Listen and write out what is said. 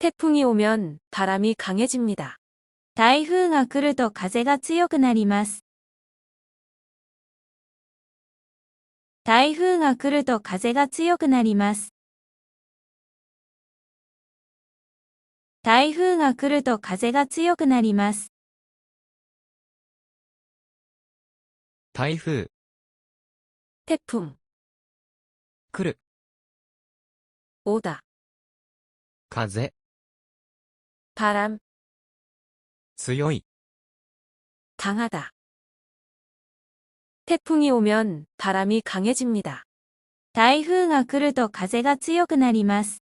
태풍이 오면 바람이 강해집니다. 台風が来ると風が強くなります。台風が来ると風が強くなります。台風が来ると風が強くなります。台風、 태풍, 来る、 오다, 風、 바람, 強い、 강하다. 태풍이 오면 바람이 강해집니다. 台風が来ると風が強くなります。